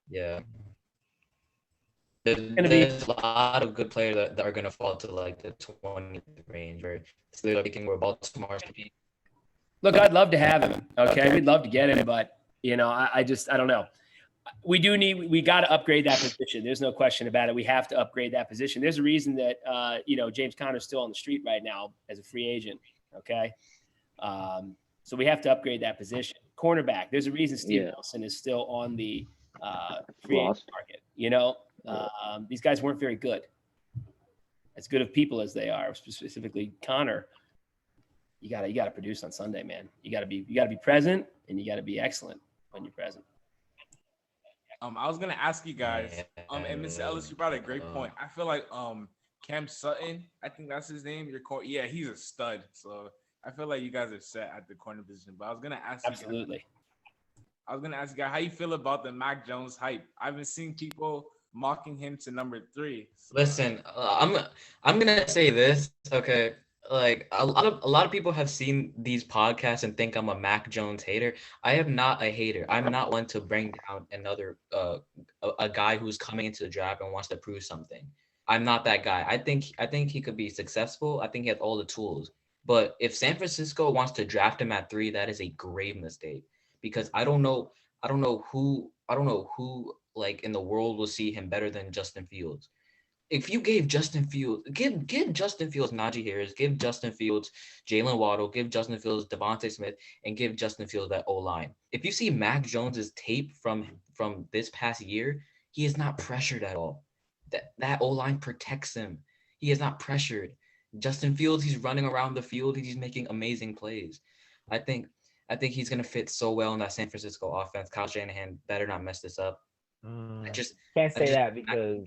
Speaker 1: Yeah. There's a lot of good players that are going to fall to like the 20 range where it's literally thinking we're Baltimore.
Speaker 2: Look, I'd love to have him. Okay. We'd love to get him, but I don't know. We got to upgrade that position. There's no question about it. We have to upgrade that position. There's a reason that, James Conner's still on the street right now as a free agent. Okay. So we have to upgrade that position. Cornerback. There's a reason Steve Wilson is still on the free agent market. These guys weren't very good. As good of people as they are, specifically Connor. You gotta produce on Sunday, man. You gotta be present, and you gotta be excellent when you're present.
Speaker 3: I was gonna ask you guys, and Mr. Ellis, you brought a great point. I feel like Cam Sutton, I think that's his name. Yeah, he's a stud. So I feel like you guys are set at the corner position. But I was gonna ask
Speaker 2: Absolutely.
Speaker 3: I was gonna ask you guys how you feel about the Mac Jones hype. I've been seeing people mocking him to number 3. So,
Speaker 1: Listen, I'm gonna say this, okay? Like a lot of people have seen these podcasts and think I'm a Mac Jones hater. I am not a hater. I'm not one to bring down another a guy who's coming into the draft and wants to prove something. I'm not that guy. I think he could be successful. I think he has all the tools. But if San Francisco wants to draft him at 3, that is a grave mistake because I don't know who like in the world will see him better than Justin Fields. If you gave Justin Fields, give Justin Fields Najee Harris, give Justin Fields Jalen Waddle, give Justin Fields Devontae Smith, and give Justin Fields that O-line. If you see Mac Jones's tape from this past year, he is not pressured at all. That O-line protects him. He is not pressured. Justin Fields, he's running around the field. He's making amazing plays. I think he's gonna fit so well in that San Francisco offense. Kyle Shanahan better not mess this up.
Speaker 5: Can't say that because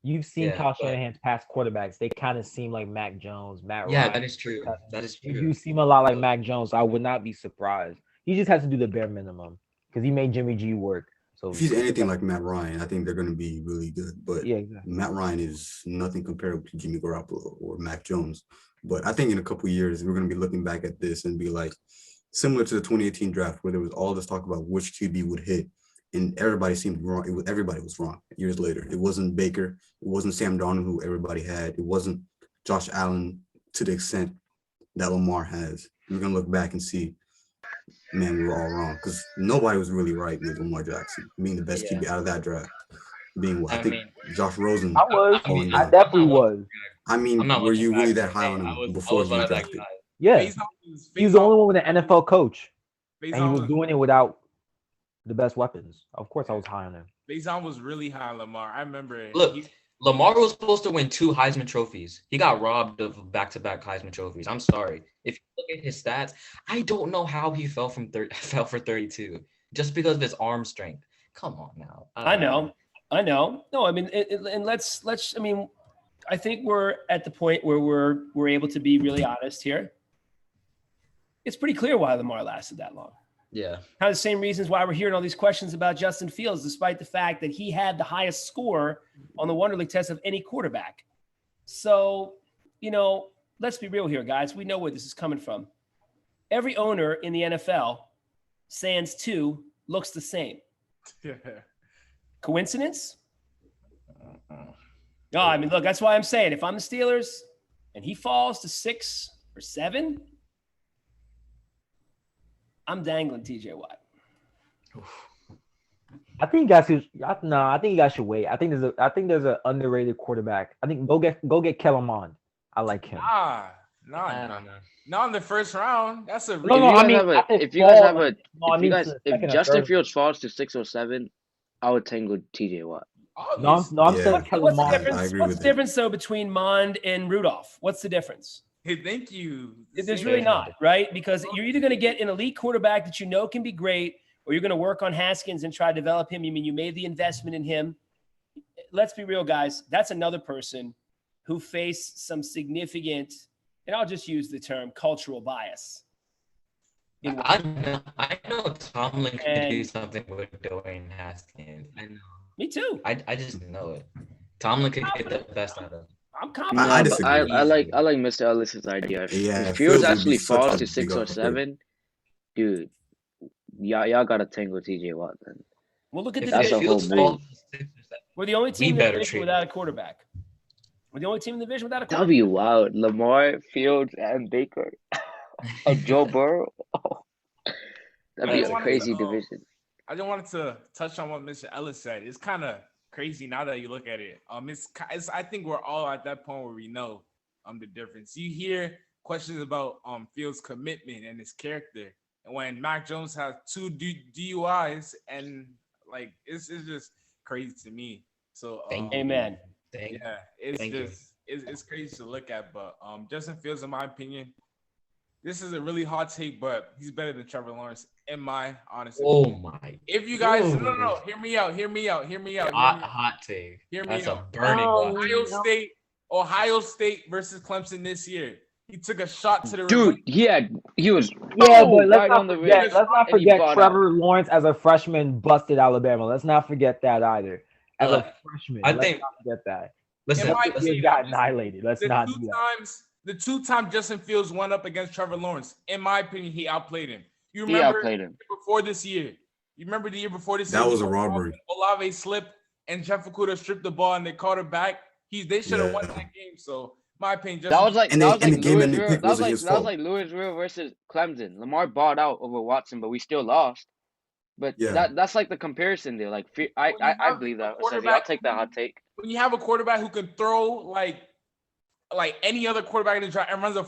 Speaker 5: you've seen Kyle
Speaker 1: but-
Speaker 5: Shanahan's past quarterbacks. They kind of seem like Mac Jones, Matt
Speaker 1: Yeah,
Speaker 5: Ryan.
Speaker 1: that is true. That is
Speaker 5: If
Speaker 1: true.
Speaker 5: you seem a lot like Mac Jones, I would not be surprised. He just has to do the bare minimum because he made Jimmy G work. So
Speaker 6: If he's anything like Matt Ryan, I think they're going to be really good. But
Speaker 5: yeah, exactly.
Speaker 6: Matt Ryan is nothing comparable to Jimmy Garoppolo or Mac Jones. But I think in a couple of years, we're going to be looking back at this and be like, similar to the 2018 draft, where there was all this talk about which QB would hit, and everybody seemed wrong. Everybody was wrong years later. It wasn't Baker. It wasn't Sam Darnold, who everybody had. It wasn't Josh Allen to the extent that Lamar has. We're going to look back and see man, we were all wrong because nobody was really right with Lamar Jackson being the best
Speaker 1: Yeah.
Speaker 6: QB out of that draft. Being what I
Speaker 1: I
Speaker 6: think
Speaker 1: mean,
Speaker 6: Josh Rosen
Speaker 5: I was.
Speaker 6: falling
Speaker 5: I
Speaker 6: down.
Speaker 5: definitely
Speaker 1: I'm not one to
Speaker 5: was.
Speaker 6: I
Speaker 1: I'm
Speaker 6: mean,
Speaker 1: not
Speaker 6: were
Speaker 1: one to
Speaker 6: you really
Speaker 1: brag,
Speaker 6: that
Speaker 1: but
Speaker 6: high
Speaker 1: hey,
Speaker 6: on
Speaker 1: I
Speaker 6: him
Speaker 1: was
Speaker 6: before he
Speaker 1: one
Speaker 6: was
Speaker 1: of that
Speaker 6: drafted?
Speaker 1: guys.
Speaker 5: Yeah.
Speaker 3: Faison
Speaker 5: He was the only one with an NFL coach, and he
Speaker 3: Faison
Speaker 5: was doing it without the best weapons. Of course, I was high on him.
Speaker 3: Faison was really high on Lamar. I remember.
Speaker 1: Look, Lamar was supposed to win 2 Heisman trophies. He got robbed of back-to-back Heisman trophies. I'm sorry. If you look at his stats, I don't know how he fell for 32 just because of his arm strength. Come on now.
Speaker 2: I know. No, I mean, and let's. I mean, I think we're at the point where we're able to be really honest here. It's pretty clear why Lamar lasted that long.
Speaker 1: Yeah.
Speaker 2: Kind of the same reasons why we're hearing all these questions about Justin Fields, despite the fact that he had the highest score on the Wonder League test of any quarterback. So, let's be real here, guys. We know where this is coming from. Every owner in the NFL, sans 2, looks the same.
Speaker 3: Yeah.
Speaker 2: Coincidence? No, I mean, look, that's why I'm saying if I'm the Steelers and he falls to 6 or 7, I'm dangling TJ Watt.
Speaker 5: I think you guys should. No, I think you guys should wait. I think there's an underrated quarterback. I think go get Kellen Mond. I like him.
Speaker 1: I
Speaker 3: Nah.
Speaker 1: don't know.
Speaker 3: Not in the first round. That's a
Speaker 5: No,
Speaker 4: If
Speaker 5: no,
Speaker 4: you
Speaker 5: I
Speaker 4: guys
Speaker 5: mean,
Speaker 4: have
Speaker 5: I think
Speaker 4: if you guys
Speaker 5: fall,
Speaker 4: have a,
Speaker 5: no, I
Speaker 4: if
Speaker 5: mean
Speaker 4: you guys,
Speaker 5: to the
Speaker 4: if
Speaker 5: second or
Speaker 4: Justin
Speaker 5: third.
Speaker 4: Fields falls to 6 or 7, I would tangle TJ Watt.
Speaker 3: obvious.
Speaker 5: No, I'm
Speaker 6: Yeah.
Speaker 5: saying Kellen
Speaker 2: What's the
Speaker 5: Mond.
Speaker 6: I
Speaker 2: difference?
Speaker 6: agree
Speaker 2: What's
Speaker 6: with
Speaker 2: the
Speaker 6: that.
Speaker 2: difference though between Mond and Rudolph? What's the difference?
Speaker 3: Hey, thank you.
Speaker 2: There's
Speaker 3: Same
Speaker 2: really
Speaker 3: thing.
Speaker 2: not, right? Because you're either going to get an elite quarterback that you know can be great, or you're going to work on Haskins and try to develop him. You mean you made the investment in him? Let's be real, guys. That's another person who faced some significant, and I'll just use the term cultural bias.
Speaker 1: I know Tomlin can do
Speaker 2: And-
Speaker 1: something with Dwayne Haskins. I know.
Speaker 2: Me too.
Speaker 1: I just know it. Tomlin could get the best out of him.
Speaker 2: I'm confident.
Speaker 6: I
Speaker 4: Nah, but I
Speaker 6: disagree.
Speaker 4: like Mr. Ellis's idea.
Speaker 6: Yeah,
Speaker 4: If
Speaker 6: Fields
Speaker 4: Fields
Speaker 6: would be
Speaker 4: actually
Speaker 6: such
Speaker 4: falls
Speaker 6: a
Speaker 4: to 6 or
Speaker 6: big upgrade.
Speaker 4: 7, dude, y'all gotta tangle TJ Watt then.
Speaker 2: Well, look at the
Speaker 4: That's a
Speaker 2: division.
Speaker 4: whole
Speaker 1: Fields
Speaker 4: move.
Speaker 1: falls to 6 or 7.
Speaker 2: We're the only
Speaker 1: We
Speaker 2: team in the
Speaker 1: better
Speaker 2: division
Speaker 1: trade
Speaker 2: without a
Speaker 1: him.
Speaker 2: quarterback. We're the only team in the division without a
Speaker 4: That'd
Speaker 2: quarterback.
Speaker 4: be wild. Lamar, Fields, and Baker. Joe Burrow. Oh, that'd be
Speaker 3: I
Speaker 4: a
Speaker 3: wanted
Speaker 4: crazy
Speaker 3: to,
Speaker 4: division.
Speaker 3: I just wanted to touch on what Mr. Ellis said. It's kind of crazy now that you look at it. It's I think we're all at that point where we know the difference. You hear questions about Fields' commitment and his character, and when Mac Jones has 2 DUIs, and like it's just crazy to me. So
Speaker 1: Thank you.
Speaker 2: Amen.
Speaker 1: Thank you.
Speaker 3: yeah, it's
Speaker 1: Thank you.
Speaker 3: just it's crazy to look at. But Justin Fields, in my opinion, this is a really hot take, but he's better than Trevor Lawrence, in my honest opinion.
Speaker 1: Oh my.
Speaker 3: If you guys,
Speaker 1: Ooh.
Speaker 3: no, hear me out.
Speaker 1: Hot take.
Speaker 3: Hear me
Speaker 1: That's a
Speaker 3: out.
Speaker 1: burning one.
Speaker 3: Ohio State versus Clemson this year. He took a shot to the
Speaker 4: Dude, he was
Speaker 5: Yeah,
Speaker 4: boom,
Speaker 5: but let's
Speaker 4: right
Speaker 5: not
Speaker 4: on the
Speaker 5: forget.
Speaker 4: rim.
Speaker 5: Let's not
Speaker 4: and he
Speaker 5: forget
Speaker 4: bought
Speaker 5: Trevor Lawrence as a freshman busted Alabama. Let's not forget that either. As
Speaker 1: Look,
Speaker 5: a freshman,
Speaker 1: I
Speaker 5: let's
Speaker 1: think-
Speaker 5: not forget that.
Speaker 1: Listen,
Speaker 3: In my
Speaker 5: He
Speaker 3: opinion,
Speaker 5: got annihilated. Let's
Speaker 3: the
Speaker 5: not
Speaker 3: two
Speaker 5: do that.
Speaker 3: times the 2 times Justin Fields went up against Trevor Lawrence, in my opinion, he outplayed him. You
Speaker 4: He
Speaker 3: remember
Speaker 4: outplayed him.
Speaker 3: before this year? You remember the year before this
Speaker 6: That
Speaker 3: year?
Speaker 6: was a robbery.
Speaker 3: Olave slipped and Jeff Okuda stripped the ball and they caught it back. They should have won
Speaker 6: Yeah.
Speaker 3: that game. So my opinion,
Speaker 4: That was like
Speaker 6: And
Speaker 4: that
Speaker 6: they-
Speaker 4: was
Speaker 6: and
Speaker 4: like
Speaker 6: the game that they
Speaker 4: Louisville.
Speaker 6: picked
Speaker 4: That was
Speaker 6: wasn't
Speaker 4: like
Speaker 6: his
Speaker 4: that was
Speaker 6: fault.
Speaker 4: like Louisville versus Clemson. Lamar balled out over Watson, but we still lost. But
Speaker 6: Yeah.
Speaker 4: that's like the comparison there. Like I believe that. Essentially. I'll take that hot take.
Speaker 3: when you have a quarterback who can throw like any other quarterback in the draft and runs a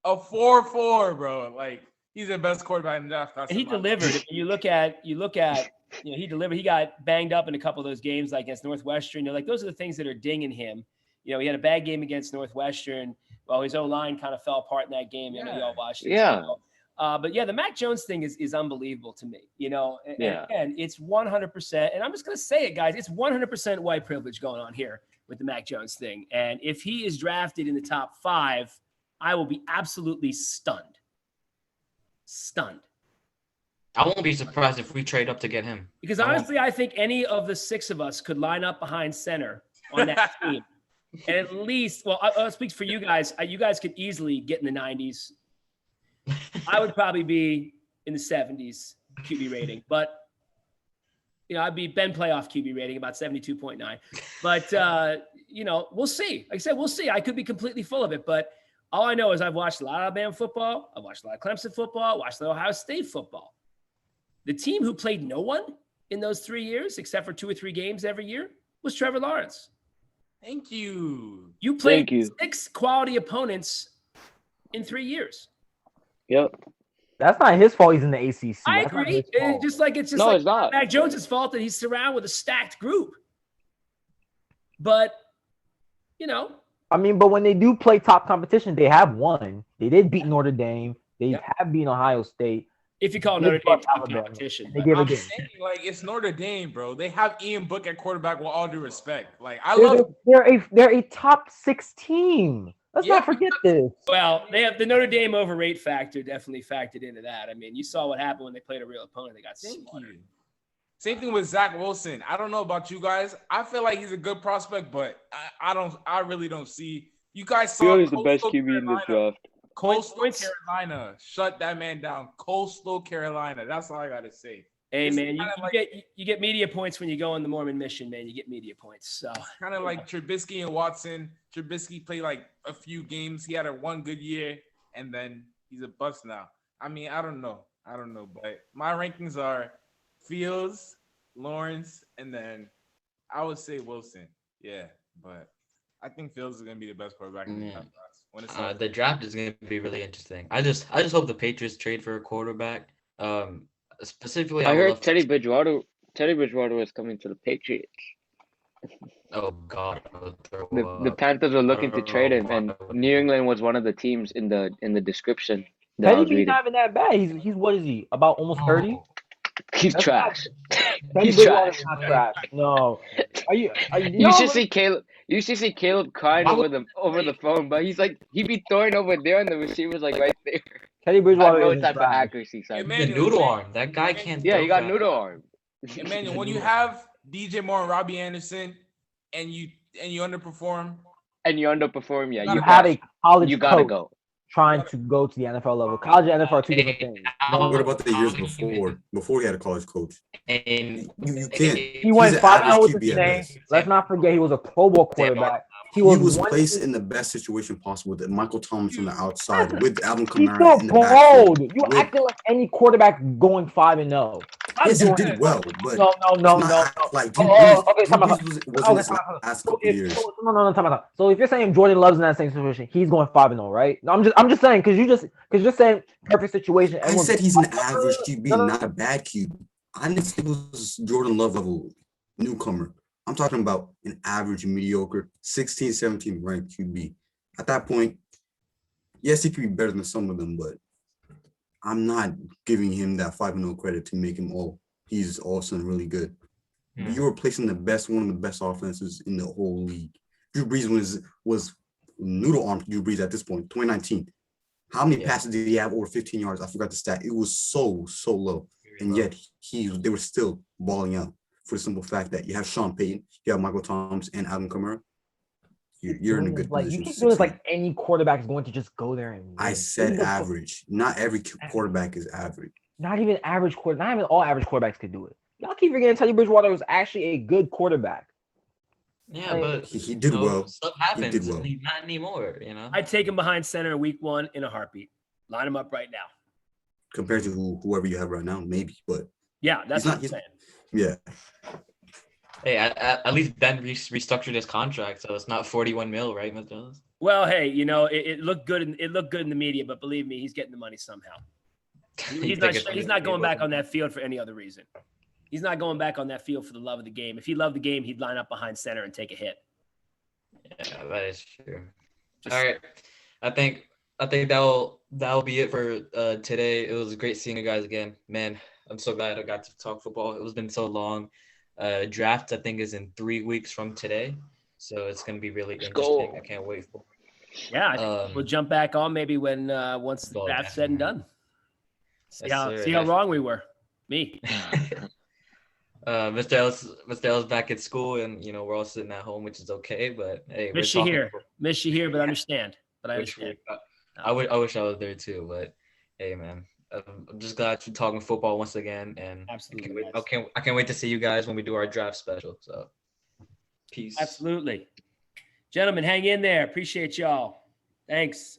Speaker 3: 4.4, bro. Like he's the best quarterback in the draft. That's
Speaker 2: And he
Speaker 3: in my
Speaker 2: delivered.
Speaker 3: opinion.
Speaker 2: You look at, he delivered. He got banged up in a couple of those games, like against Northwestern. Those are the things that are dinging him. He had a bad game against Northwestern. Well, his O-line kind of fell apart in that game. I know y'all watched it.
Speaker 4: Yeah.
Speaker 2: As well. But yeah, the Mac Jones thing is unbelievable to me. And
Speaker 4: Yeah.
Speaker 2: again, it's 100%. And I'm just going to say it, guys. It's 100% white privilege going on here with the Mac Jones thing. And if he is drafted in the top 5, I will be absolutely stunned. Stunned.
Speaker 1: I won't be surprised if we trade up to get him.
Speaker 2: Because honestly, I think any of the 6 of us could line up behind center on that team. And at least, well, I'll speak for you guys. You guys could easily get in the 90s. I would probably be in the 70s QB rating. But, I'd be Ben playoff QB rating, about 72.9. But, we'll see. Like I said, we'll see. I could be completely full of it. But All I know is I've watched a lot of Alabama football. I've watched a lot of Clemson football. Watched the Ohio State football. The team who played no one in those 3 years, except for 2 or 3 games every year, was Trevor Lawrence.
Speaker 3: Thank you.
Speaker 2: You played
Speaker 4: Thank you.
Speaker 2: 6 quality opponents in 3 years.
Speaker 4: Yep.
Speaker 5: That's not his fault. He's in the ACC.
Speaker 2: I
Speaker 5: That's not
Speaker 2: agree.
Speaker 5: his fault.
Speaker 2: It's just
Speaker 4: No,
Speaker 2: like
Speaker 4: it's not.
Speaker 2: Mac Jones' fault that he's surrounded with a stacked group. But, you know,
Speaker 5: I mean, but when they do play top competition, they have won. They did beat Notre Dame. They
Speaker 2: Yep.
Speaker 5: have beaten Ohio State.
Speaker 2: if you call
Speaker 5: They
Speaker 2: Notre Dame
Speaker 5: brought
Speaker 2: top
Speaker 5: Alabama.
Speaker 2: competition.
Speaker 5: They
Speaker 2: but-
Speaker 5: gave a
Speaker 3: I'm
Speaker 5: game.
Speaker 3: saying, like, it's Notre Dame, bro. They have Ian Book at quarterback with all due respect. Like, I
Speaker 5: They're,
Speaker 3: love
Speaker 5: they're a top 6 team. Let's
Speaker 3: Yeah,
Speaker 5: not forget this.
Speaker 2: Well, they have the Notre Dame overrate factor definitely factored into that. I mean, you saw what happened when they played a real opponent. They got
Speaker 3: Thank
Speaker 2: slaughtered.
Speaker 3: you. Same thing with Zach Wilson. I don't know about you guys. I feel like he's a good prospect, but I really don't see. You guys saw
Speaker 4: He's the best
Speaker 3: Coastal
Speaker 4: QB in this
Speaker 3: Carolina.
Speaker 4: draft.
Speaker 3: Coastal
Speaker 2: Points.
Speaker 3: Carolina. Shut that man down. Coastal Carolina. That's all I gotta say.
Speaker 2: Hey,
Speaker 3: It's
Speaker 2: man, you,
Speaker 3: kinda
Speaker 2: you
Speaker 3: like-
Speaker 2: get you get media points when you go on the Mormon mission, man. You get media points. So
Speaker 3: Kind of like Trubisky and Watson. Trubisky played like a few games. He had one good year, and then he's a bust now. I mean, I don't know, but my rankings are Fields, Lawrence, and then I would say Wilson. Yeah, but I think Fields is gonna be the best quarterback in the draft class. When it's all
Speaker 1: The draft is going to be really interesting. I just hope the Patriots trade for a quarterback. Specifically,
Speaker 4: I
Speaker 1: would
Speaker 4: heard
Speaker 1: love-
Speaker 4: Teddy Bridgewater was coming to the Patriots.
Speaker 1: Oh God, I would throw
Speaker 4: The
Speaker 1: up.
Speaker 4: Panthers were looking to
Speaker 1: don't
Speaker 4: trade
Speaker 1: know
Speaker 4: him,
Speaker 1: why
Speaker 4: and
Speaker 1: I would-
Speaker 4: New England was one of the teams in the description that I
Speaker 5: Teddy
Speaker 4: was
Speaker 5: B's
Speaker 4: reading.
Speaker 5: not even that bad. He's what is he? About almost 30?
Speaker 1: No.
Speaker 4: He's
Speaker 5: That's
Speaker 4: trash.
Speaker 5: Teddy
Speaker 4: He's
Speaker 5: Bridgewater's
Speaker 4: trash.
Speaker 5: not trash. No. Are you
Speaker 4: You should see Caleb. You should see Caleb crying
Speaker 1: Why
Speaker 4: over
Speaker 1: would-
Speaker 4: the phone, but he's like he be throwing over there, and the receiver's like right there.
Speaker 5: Teddy
Speaker 4: Got
Speaker 5: Bridgewater
Speaker 4: no
Speaker 5: isn't
Speaker 4: type of
Speaker 5: trash.
Speaker 4: accuracy, son.
Speaker 3: Hey,
Speaker 1: The
Speaker 3: man,
Speaker 1: noodle arm. That guy can't.
Speaker 4: Yeah,
Speaker 1: throw
Speaker 4: he got
Speaker 1: fast.
Speaker 4: noodle arm.
Speaker 3: Emmanuel, when you have DJ Moore and Robbie Anderson, and you underperform,
Speaker 4: And you underperform, yeah.
Speaker 5: You
Speaker 3: gotta
Speaker 5: have
Speaker 3: go.
Speaker 5: a college
Speaker 4: You gotta
Speaker 5: coach
Speaker 4: go.
Speaker 5: trying to go to the NFL level. College and NFL are two different things.
Speaker 6: What about the years before? Before he had a college coach,
Speaker 1: And
Speaker 6: you can't.
Speaker 5: He went
Speaker 6: an
Speaker 5: 5-0
Speaker 6: average
Speaker 5: with the
Speaker 6: QB at
Speaker 5: Saints.
Speaker 6: best.
Speaker 5: Let's not forget he was a Pro Bowl quarterback.
Speaker 6: He was
Speaker 5: one-
Speaker 6: placed in the best situation possible with Michael Thomas on the outside with Alvin
Speaker 5: He's
Speaker 6: Kamara
Speaker 5: still
Speaker 6: in the
Speaker 5: bold.
Speaker 6: backfield.
Speaker 5: You
Speaker 6: With-
Speaker 5: acting like any quarterback going 5-0.
Speaker 6: Yes, he did well, but
Speaker 5: No.
Speaker 6: it's not like Drew
Speaker 5: Oh,
Speaker 6: Brees.
Speaker 5: okay,
Speaker 6: Drew
Speaker 5: time out.
Speaker 6: Brees was in
Speaker 5: Okay,
Speaker 6: his
Speaker 5: time out.
Speaker 6: last
Speaker 5: So
Speaker 6: couple
Speaker 5: if,
Speaker 6: years.
Speaker 5: so, no, time out. So if you're saying Jordan Love's in that same situation, he's going 5-0, right? No, I'm just saying because you're saying perfect situation.
Speaker 6: I
Speaker 5: everyone's-
Speaker 6: said he's an average QB,
Speaker 5: No.
Speaker 6: not a bad QB. I didn't say it was Jordan Love level newcomer. I'm talking about an average, mediocre, 16, 17 ranked QB. At that point, yes, he could be better than some of them, but I'm not giving him that 5-0 credit to make him he's all of a sudden really good.
Speaker 1: Hmm.
Speaker 6: You were placing one of the best offenses in the whole league. Drew Brees was noodle arm Drew Brees at this point, 2019. How many
Speaker 1: Yeah.
Speaker 6: passes did he have over 15 yards? I forgot the stat. It was so low. And yet they were still balling out for the simple fact that you have Sean Payton, you have Michael Thomas, and Alvin Kamara. You're in a good
Speaker 5: like
Speaker 6: position.
Speaker 5: you
Speaker 6: to
Speaker 5: keep doing this
Speaker 6: succeed.
Speaker 5: like any quarterback is going to just go there and win.
Speaker 6: I said
Speaker 5: Even the-
Speaker 6: average. Not every quarterback is average.
Speaker 5: Not even average quarter. Not even all average quarterbacks could do it. Y'all keep forgetting Teddy Bridgewater was actually a good quarterback.
Speaker 1: yeah,
Speaker 5: Like,
Speaker 1: but
Speaker 6: He did well.
Speaker 1: Stuff happens.
Speaker 6: did well.
Speaker 1: He's not anymore. You know.
Speaker 2: I'd take him behind center in week 1 in a heartbeat. Line him up right now.
Speaker 6: Compared to whoever you have right now, maybe. But
Speaker 2: Yeah, that's
Speaker 6: He's
Speaker 2: what I'm
Speaker 6: not-
Speaker 2: saying.
Speaker 6: yeah.
Speaker 1: Hey, at least Ben restructured his contract, so it's not 41 mil, right, Mr. Ellis?
Speaker 2: Well, hey, it looked good. It looked good in the media, but believe me, he's getting the money somehow. He's not going back on that field for any other reason. He's not going back on that field for the love of the game. If he loved the game, he'd line up behind center and take a hit.
Speaker 1: Yeah, that is true.
Speaker 2: Just-
Speaker 1: All right, I think that'll be it for today. It was great seeing you guys again, man. I'm so glad I got to talk football. It was been so long. Draft I think is in 3 weeks from today, so it's gonna be really interesting. I can't wait for.
Speaker 2: Yeah, I think we'll jump back on maybe when once the
Speaker 1: Well,
Speaker 2: draft's said and done. See
Speaker 1: Yes,
Speaker 2: how
Speaker 1: sir,
Speaker 2: see how
Speaker 1: yes.
Speaker 2: wrong we were. Me.
Speaker 1: Mr. Ellis back at school, and we're all sitting at home, which is okay. But hey,
Speaker 2: Miss
Speaker 1: we're
Speaker 2: you
Speaker 1: talking
Speaker 2: here.
Speaker 1: fo-
Speaker 2: Miss you here, but understand. But I
Speaker 1: which
Speaker 2: understand.
Speaker 1: I wish I was there too, but hey, man, I'm just glad you're talking football once again, and
Speaker 2: Absolutely.
Speaker 1: I can't wait to see you guys when we do our draft special. So, peace.
Speaker 2: Absolutely. Gentlemen, hang in there. Appreciate y'all. Thanks.